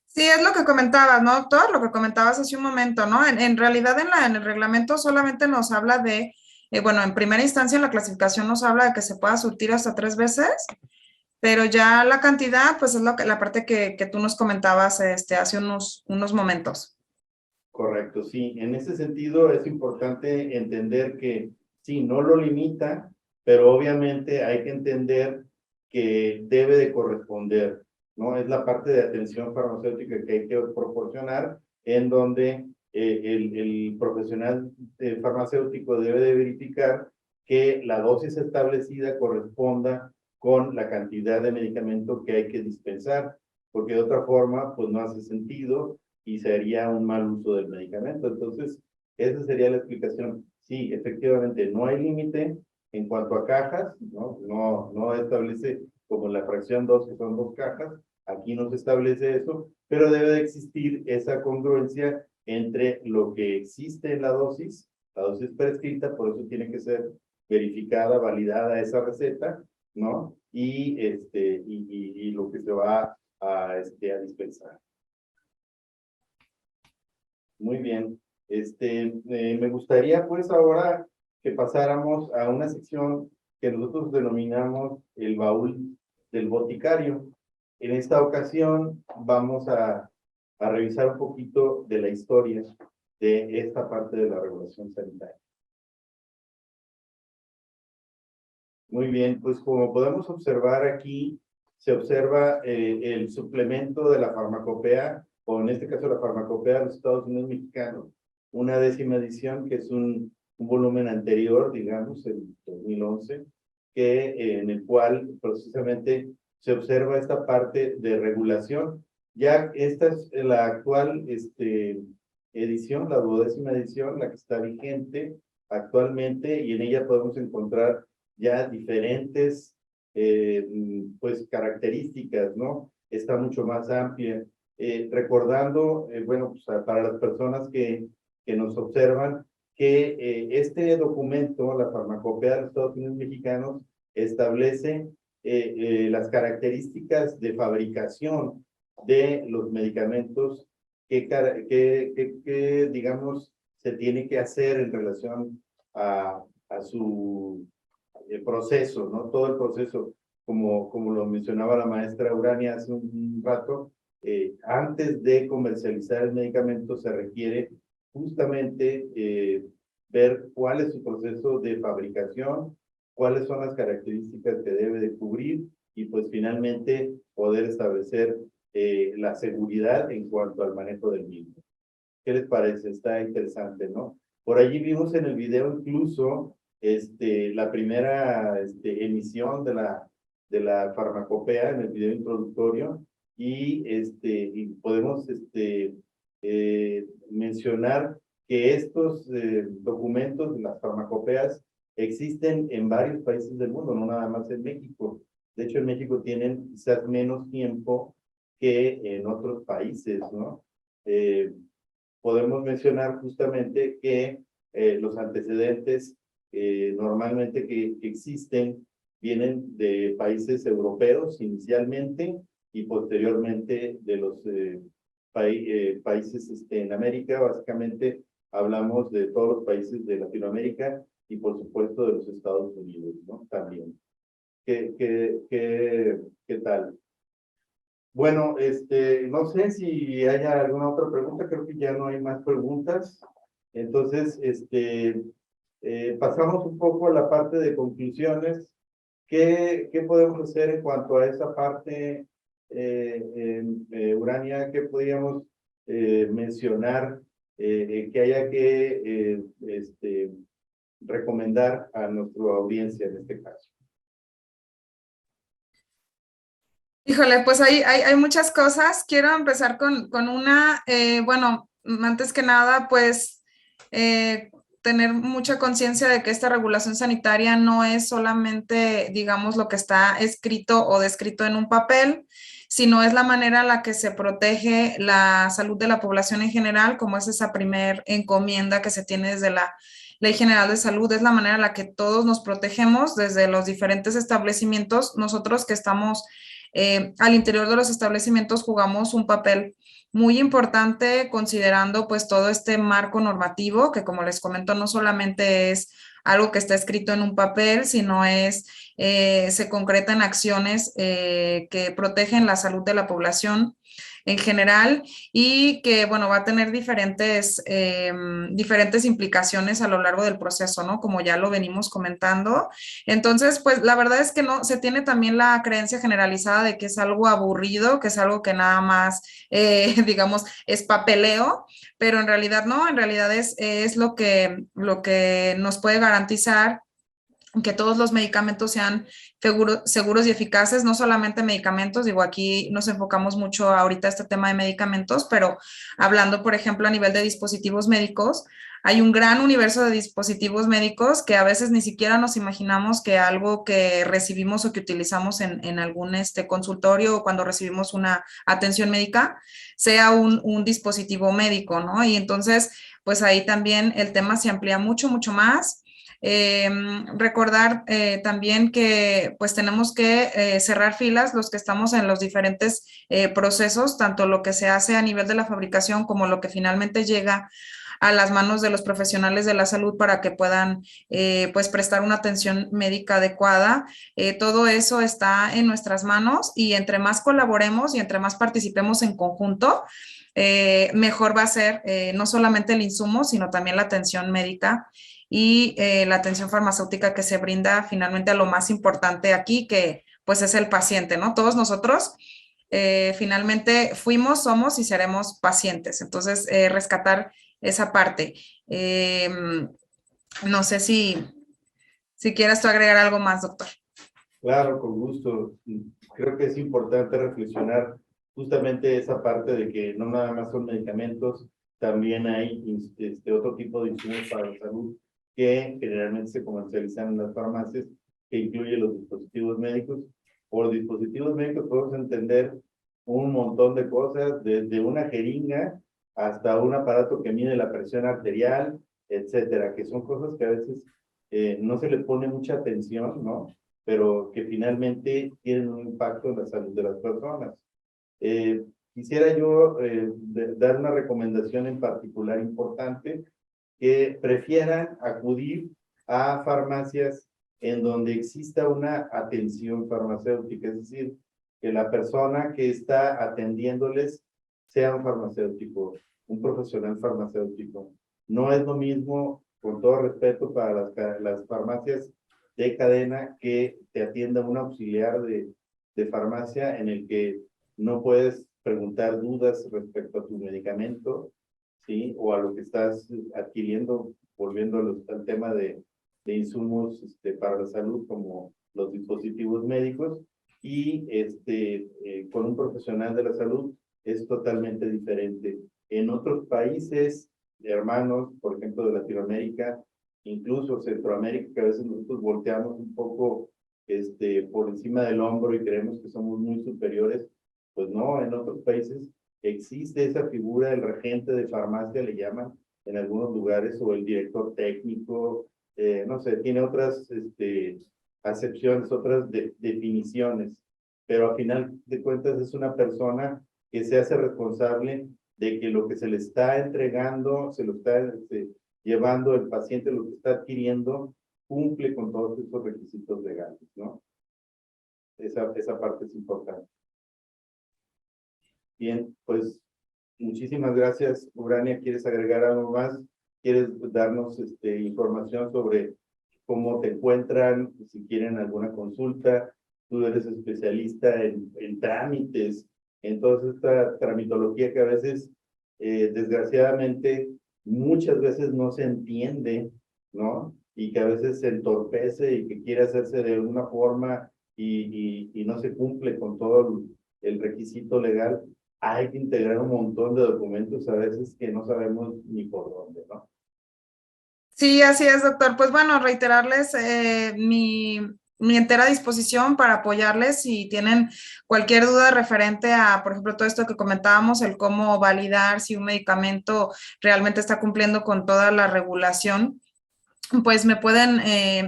Sí, es lo que comentabas, ¿no, doctor? Lo que comentabas hace un momento, ¿no? En realidad en el reglamento solamente nos habla de, bueno, en primera instancia en la clasificación nos habla de que se pueda surtir hasta 3 veces, pero ya la cantidad, pues es la parte que tú nos comentabas hace unos momentos. Correcto, sí. En ese sentido es importante entender que sí, no lo limita, pero obviamente hay que entender que debe de corresponder, ¿no? Es la parte de atención farmacéutica que hay que proporcionar, en donde el profesional farmacéutico debe de verificar que la dosis establecida corresponda con la cantidad de medicamento que hay que dispensar, porque de otra forma, pues no hace sentido y sería un mal uso del medicamento. Entonces, esa sería la explicación. Sí, efectivamente, no hay límite en cuanto a cajas, no establece como en la fracción 2, que son 2 cajas, aquí no se establece eso, pero debe de existir esa congruencia entre lo que existe en la dosis prescrita, por eso tiene que ser verificada, validada esa receta, ¿no? Y lo que se va a dispensar. Muy bien. Me gustaría pues ahora que pasáramos a una sección que nosotros denominamos el baúl del boticario. En esta ocasión vamos a revisar un poquito de la historia de esta parte de la regulación sanitaria. Muy bien, pues como podemos observar aquí, se observa el suplemento de la farmacopea, o en este caso la farmacopea de los Estados Unidos mexicanos, una 10ª edición, que es un volumen anterior, digamos, en 2011, en el cual precisamente se observa esta parte de regulación. Ya esta es la actual edición, la 12ª edición, la que está vigente actualmente, y en ella podemos encontrar ya diferentes pues características, ¿no? Está mucho más amplia. Recordando, bueno, pues para las personas que nos observan, que este documento, la farmacopea de los Estados Unidos mexicanos, establece las características de fabricación de los medicamentos que digamos, se tiene que hacer en relación a su proceso, ¿no? Todo el proceso, como lo mencionaba la maestra Urania hace un rato, antes de comercializar el medicamento se requiere justamente ver cuál es su proceso de fabricación, cuáles son las características que debe de cubrir y pues finalmente poder establecer la seguridad en cuanto al manejo del mismo. ¿Qué les parece? Está interesante, ¿no? Por allí vimos en el video incluso la primera emisión de la farmacopea en el video introductorio y podemos mencionar que estos documentos, las farmacopeas, existen en varios países del mundo, no nada más en México. De hecho, en México tienen quizás menos tiempo que en otros países, ¿no? Podemos mencionar justamente que los antecedentes normalmente que existen vienen de países europeos inicialmente y posteriormente de los países en América. Básicamente hablamos de todos los países de Latinoamérica y por supuesto de los Estados Unidos, ¿no? También. ¿Qué tal? Bueno, no sé si haya alguna otra pregunta, creo que ya no hay más preguntas. Entonces, pasamos un poco a la parte de conclusiones. ¿Qué podemos hacer en cuanto a esa parte, Urania? ¿Qué podríamos mencionar que haya que recomendar a nuestra audiencia en este caso? Híjole, pues hay muchas cosas. Quiero empezar con una, bueno, antes que nada, pues tener mucha conciencia de que esta regulación sanitaria no es solamente, digamos, lo que está escrito o descrito en un papel, sino es la manera en la que se protege la salud de la población en general, como es esa primer encomienda que se tiene desde la Ley General de Salud, es la manera en la que todos nos protegemos desde los diferentes establecimientos. Nosotros que estamos al interior de los establecimientos jugamos un papel muy importante considerando pues todo este marco normativo que, como les comento, no solamente es algo que está escrito en un papel, sino se concreta en acciones que protegen la salud de la población en general y que, bueno, va a tener diferentes implicaciones a lo largo del proceso, ¿no? Como ya lo venimos comentando. Entonces, pues la verdad es que no, se tiene también la creencia generalizada de que es algo aburrido, que es algo que nada más, digamos, es papeleo, pero en realidad no, en realidad es lo que nos puede garantizar que todos los medicamentos sean seguros y eficaces, no solamente medicamentos, digo, aquí nos enfocamos mucho ahorita a este tema de medicamentos, pero hablando, por ejemplo, a nivel de dispositivos médicos, hay un gran universo de dispositivos médicos que a veces ni siquiera nos imaginamos que algo que recibimos o que utilizamos en algún consultorio o cuando recibimos una atención médica sea un dispositivo médico, ¿no? Y entonces, pues ahí también el tema se amplía mucho, mucho más. Recordar también que pues tenemos que cerrar filas los que estamos en los diferentes procesos, tanto lo que se hace a nivel de la fabricación como lo que finalmente llega a las manos de los profesionales de la salud para que puedan pues prestar una atención médica adecuada. Todo eso está en nuestras manos y entre más colaboremos y entre más participemos en conjunto, mejor va a ser no solamente el insumo, sino también la atención médica y la atención farmacéutica que se brinda finalmente a lo más importante aquí, que pues es el paciente, ¿no? Todos nosotros finalmente fuimos, somos y seremos pacientes. Entonces, rescatar esa parte. No sé si quieras tú agregar algo más, doctor. Claro, con gusto. Creo que es importante reflexionar justamente esa parte de que no nada más son medicamentos, también hay otro tipo de insumos para la salud que generalmente se comercializan en las farmacias, que incluye los dispositivos médicos. Por dispositivos médicos podemos entender un montón de cosas, desde una jeringa hasta un aparato que mide la presión arterial, etcétera, que son cosas que a veces no se le pone mucha atención, ¿no? Pero que finalmente tienen un impacto en la salud de las personas. Quisiera yo dar una recomendación en particular importante, que prefieran acudir a farmacias en donde exista una atención farmacéutica, es decir, que la persona que está atendiéndoles sea un farmacéutico, un profesional farmacéutico. No es lo mismo, con todo respeto para las farmacias de cadena, que te atienda un auxiliar de farmacia en el que no puedes preguntar dudas respecto a tu medicamento, ¿sí? O a lo que estás adquiriendo, volviendo al tema de insumos para la salud, como los dispositivos médicos, y con un profesional de la salud es totalmente diferente. En otros países hermanos, por ejemplo, de Latinoamérica, incluso Centroamérica, que a veces nosotros volteamos un poco por encima del hombro y creemos que somos muy superiores. Pues no, en otros países existe esa figura del regente de farmacia, le llaman en algunos lugares, o el director técnico, no sé, tiene otras acepciones, otras definiciones, pero al final de cuentas es una persona que se hace responsable de que lo que se le está entregando, se lo está llevando el paciente, lo que está adquiriendo, cumple con todos esos requisitos legales, ¿no? Esa parte es importante. Bien, pues muchísimas gracias, Urania. ¿Quieres agregar algo más? ¿Quieres darnos información sobre cómo te encuentran, si quieren alguna consulta? Tú eres especialista en trámites, en toda esta tramitología que a veces, desgraciadamente, muchas veces no se entiende, ¿no? Y que a veces se entorpece y que quiere hacerse de alguna forma y no se cumple con todo el requisito legal. Hay que integrar un montón de documentos a veces que no sabemos ni por dónde, ¿no? Sí, así es, doctor. Pues bueno, reiterarles mi entera disposición para apoyarles si tienen cualquier duda referente a, por ejemplo, todo esto que comentábamos, el cómo validar si un medicamento realmente está cumpliendo con toda la regulación. Pues me pueden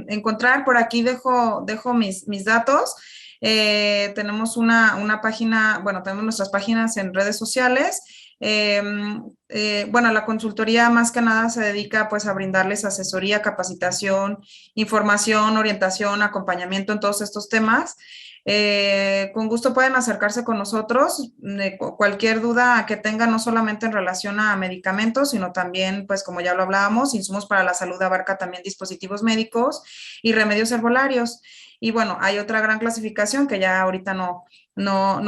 encontrar. Por aquí dejo mis datos. Tenemos una página, bueno, tenemos nuestras páginas en redes sociales. Bueno, la consultoría más que nada se dedica pues a brindarles asesoría, capacitación, información, orientación, acompañamiento en todos estos temas. Con gusto pueden acercarse con nosotros. Cualquier duda que tengan, no solamente en relación a medicamentos, sino también, pues como ya lo hablábamos, insumos para la salud abarca también dispositivos médicos y remedios herbolarios. Y bueno, hay otra gran clasificación que ya ahorita no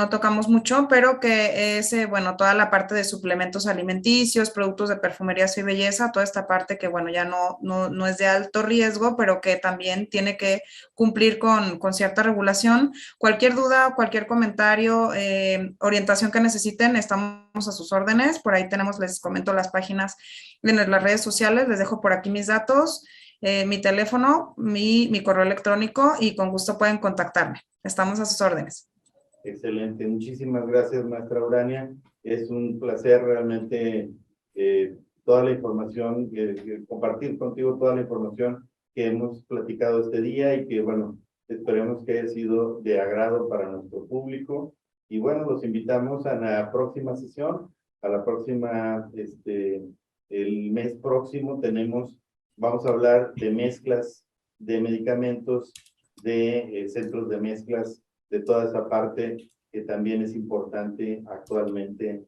tocamos mucho, pero que es, bueno, toda la parte de suplementos alimenticios, productos de perfumería y belleza, toda esta parte que, bueno, ya no es de alto riesgo, pero que también tiene que cumplir con cierta regulación. Cualquier duda, cualquier comentario, orientación que necesiten, estamos a sus órdenes. Por ahí tenemos, les comento, las páginas en las redes sociales. Les dejo por aquí mis datos, mi teléfono, mi correo electrónico, y con gusto pueden contactarme. Estamos a sus órdenes. Excelente. Muchísimas gracias, maestra Urania. Es un placer realmente toda la información, compartir contigo toda la información que hemos platicado este día y que, bueno, esperemos que haya sido de agrado para nuestro público. Y bueno, los invitamos a la próxima sesión, a la próxima, el mes próximo vamos a hablar de mezclas de medicamentos, de centros de mezclas, de toda esa parte que también es importante actualmente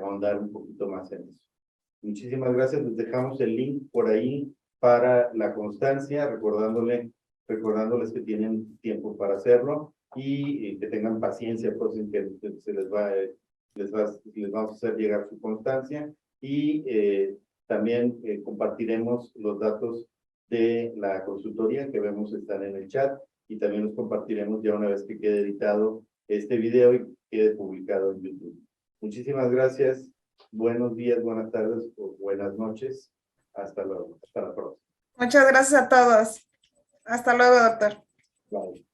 ahondar un poquito más en eso. Muchísimas gracias. Les dejamos el link por ahí para la constancia, recordándoles que tienen tiempo para hacerlo y que tengan paciencia, pues, en que les vamos a hacer llegar su constancia, y también compartiremos los datos de la consultoría que vemos están en el chat, y también los compartiremos ya una vez que quede editado este video y quede publicado en YouTube. Muchísimas gracias. Buenos días, buenas tardes o buenas noches. Hasta luego. Hasta la próxima. Muchas gracias a todos. Hasta luego, doctor. Bye.